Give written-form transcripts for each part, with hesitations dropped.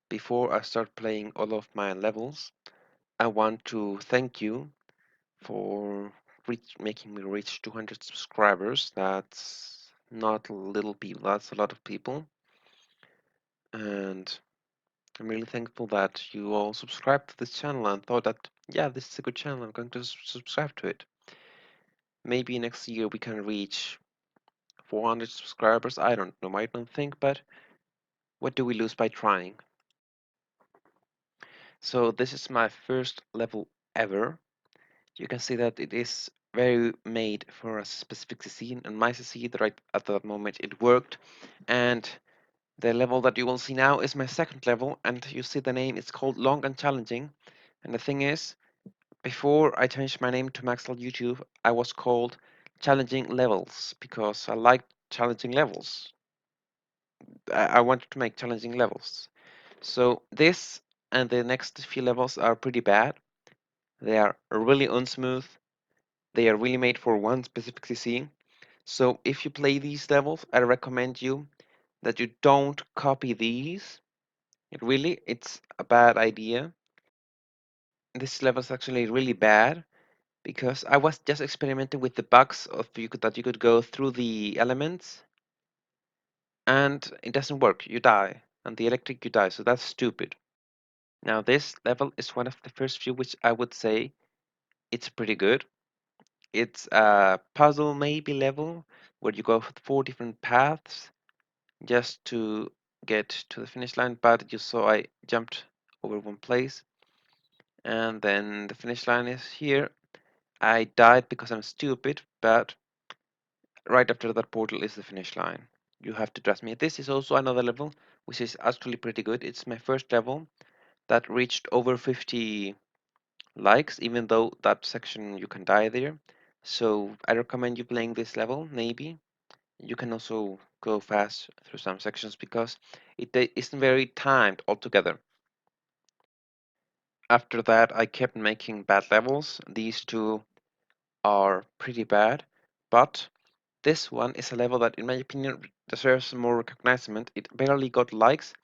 Before I start playing all of my levels, I want to thank you for making me reach 200 subscribers. That's not little people, that's a lot of people. And I'm really thankful that you all subscribed to this channel and thought that, yeah, this is a good channel, I'm going to subscribe to it. Maybe next year we can reach 400 subscribers. I don't know, I don't think, but what do we lose by trying? So this is my first level ever. You can see that it is very made for a specific CC, and my CC right at that moment it worked. And the level that you will see now is my second level, and you see the name is called Long and Challenging. And the thing is, before I changed my name to Maxwell YouTube, I was called Challenging Levels because I liked challenging levels. I wanted to make challenging levels. So this and the next few levels are pretty bad. They are really unsmooth. They are really made for one specific CC. So if you play these levels, I recommend you that you don't copy these. It's a bad idea. This level is actually really bad because I was just experimenting with the bugs of that you could go through the elements and it doesn't work. You die. And the electric you die, so that's stupid. Now this level is one of the first few which I would say it's pretty good. It's a puzzle maybe level where you go 4 different paths just to get to the finish line, but you saw I jumped over one place and then the finish line is here. I died because I'm stupid, but right after that portal is the finish line. You have to trust me. This is also another level which is actually pretty good. It's my first level that reached over 50 likes, even though that section you can die there. So I recommend you playing this level, maybe. You can also go fast through some sections because it isn't very timed altogether. After that, I kept making bad levels. These two are pretty bad, but this one is a level that, in my opinion, deserves more recognition. It barely got likes,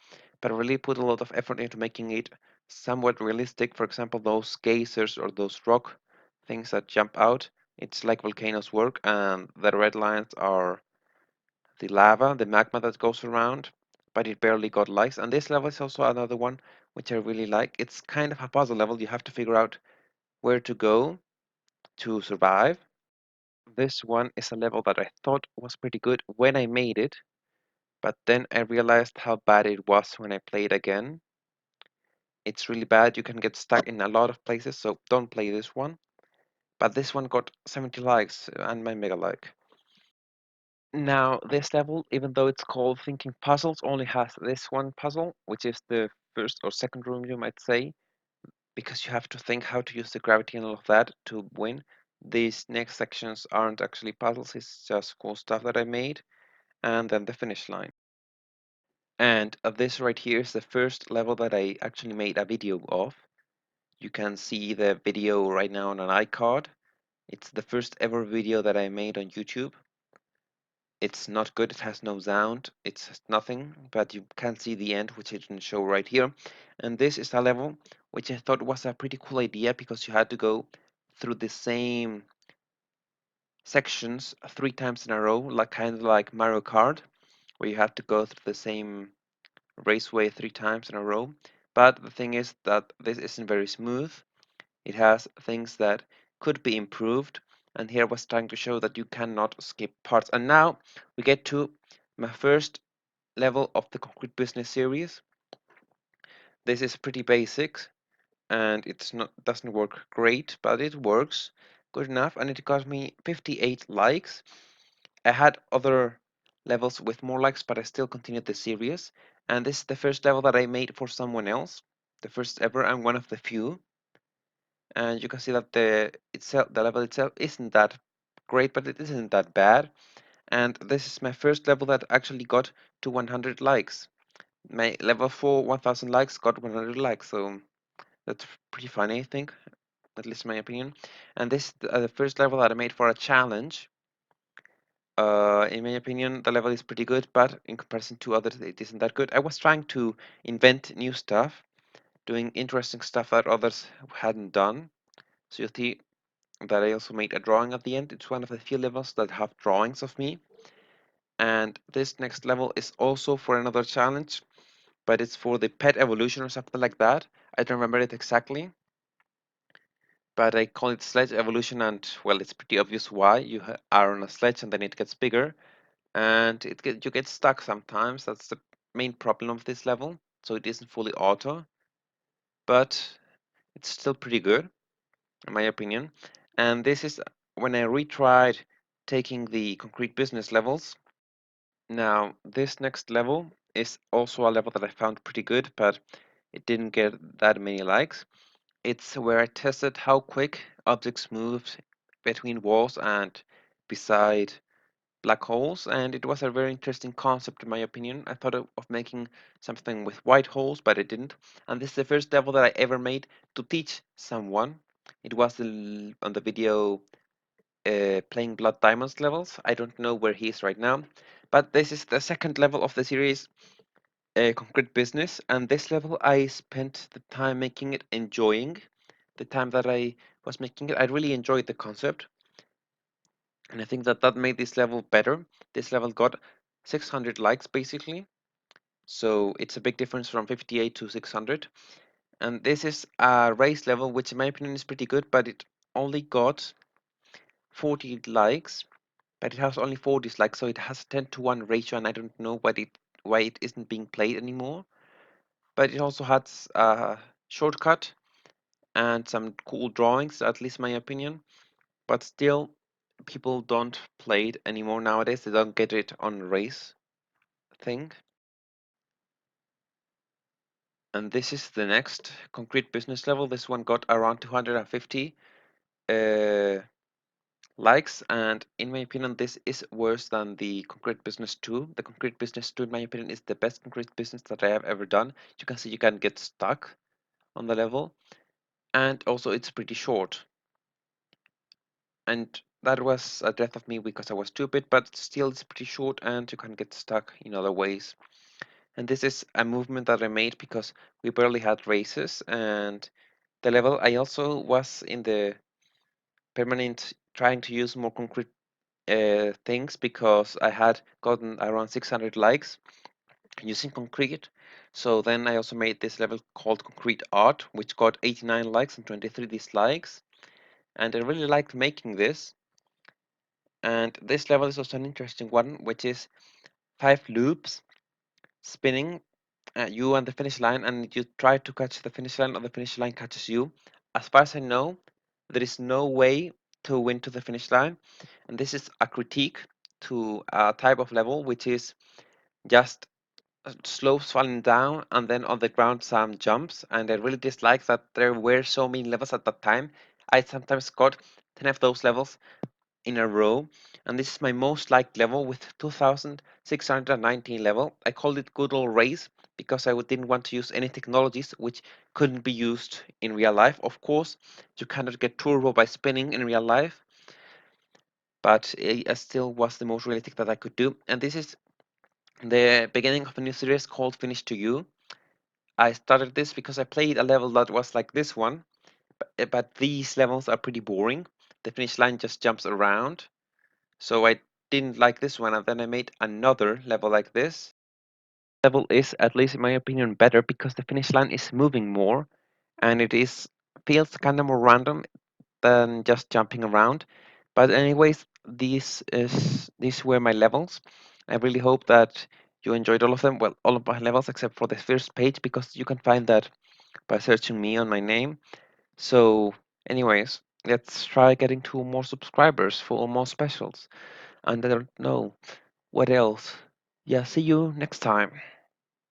but I really put a lot of effort into making it somewhat realistic. For example, those geysers or those rock things that jump out, it's like volcanoes work, and the red lines are the lava, the magma that goes around, but it barely got likes. And this level is also another one which I really like. It's kind of a puzzle level. You have to figure out where to go to survive. This one is a level that I thought was pretty good when I made it, but then I realized how bad it was when I played again. It's really bad. You can get stuck in a lot of places, so don't play this one. But this one got 70 likes and my mega like. Now, this level, even though it's called Thinking Puzzles, only has this one puzzle, which is the first or second room, you might say, because you have to think how to use the gravity and all of that to win. These next sections aren't actually puzzles, it's just cool stuff that I made, and then the finish line. And this right here is the first level that I actually made a video of. You can see the video right now on an iCard. It's the first ever video that I made on YouTube. It's not good, it has no sound, it's nothing, but you can see the end, which I didn't show right here. And this is a level which I thought was a pretty cool idea because you had to go through the same sections 3 times in a row, like kind of like Mario Kart, where you have to go through the same raceway 3 times in a row. But the thing is that this isn't very smooth. It has things that could be improved, and here I was trying to show that you cannot skip parts. And now we get to my first level of the Concrete Business series. This is pretty basic, and it's not doesn't work great, but it works good enough, and it got me 58 likes. I had other levels with more likes, but I still continued the series. And this is the first level that I made for someone else, the first ever, and one of the few. And you can see that the level itself isn't that great, but it isn't that bad. And this is my first level that actually got to 100 likes. My level 4 1000 likes got 100 likes, so that's pretty funny, I think, at least in my opinion. And this is the first level that I made for a challenge. In my opinion, the level is pretty good, but in comparison to others, it isn't that good. I was trying to invent new stuff, doing interesting stuff that others hadn't done. So you'll see that I also made a drawing at the end. It's one of the few levels that have drawings of me. And this next level is also for another challenge, but it's for the pet evolution or something like that. I don't remember it exactly, but I call it sledge evolution, and well, it's pretty obvious why. You are on a sledge and then it gets bigger, and you get stuck sometimes. That's the main problem of this level. So it isn't fully auto, but it's still pretty good in my opinion. And this is when I retried taking the concrete business levels. Now, this next level is also a level that I found pretty good, but it didn't get that many likes. It's where I tested how quick objects moved between walls and beside black holes, and it was a very interesting concept in my opinion. I thought of making something with white holes, but I didn't. And this is the first level that I ever made to teach someone. It was on the video playing Blood Diamonds levels. I don't know where he is right now, but this is the second level of the series, Concrete Business, and this level I spent the time making it enjoying. The time that I was making it, I really enjoyed the concept, and I think that that made this level better. This level got 600 likes basically, so it's a big difference from 58 to 600. And this is a race level, which in my opinion is pretty good, but it only got 40 likes, but it has only 4 dislikes, so it has a 10-to-1 ratio, and I don't know why it isn't being played anymore. But it also has a shortcut and some cool drawings, at least my opinion. But still, people don't play it anymore nowadays. They don't get it on race thing. And this is the next concrete business level. This one got around 250 uh, likes, and in my opinion, this is worse than the Concrete Business 2. The Concrete Business 2, in my opinion, is the best concrete business that I have ever done. You can see you can get stuck on the level, and also it's pretty short. And that was a death of me because I was stupid, but still it's pretty short and you can get stuck in other ways. And this is a movement that I made because we barely had races, and the level I also was in the permanent trying to use more concrete things because I had gotten around 600 likes using concrete. So then I also made this level called Concrete Art, which got 89 likes and 23 dislikes. And I really liked making this. And this level is also an interesting one, which is 5 loops spinning at you on the finish line, and you try to catch the finish line, or the finish line catches you. As far as I know, there is no way to win to the finish line, and this is a critique to a type of level which is just slopes falling down and then on the ground some jumps. And I really dislike that there were so many levels at that time. I sometimes got 10 of those levels in a row, and this is my most liked level with 2619 level. I called it Good Old Race because I didn't want to use any technologies which couldn't be used in real life. Of course, you cannot get turbo by spinning in real life, but it still was the most realistic that I could do. And this is the beginning of a new series called Finish to You. I started this because I played a level that was like this one, but these levels are pretty boring. The finish line just jumps around. So I didn't like this one, and then I made another level like this. Level is, at least in my opinion, better because the finish line is moving more, and it is feels kind of more random than just jumping around. But anyways, these were my levels. I really hope that you enjoyed all of them. Well, all of my levels except for the first page, because you can find that by searching me on my name. So, anyways, let's try getting to more subscribers for more specials. And I don't know what else. Yeah, see you next time.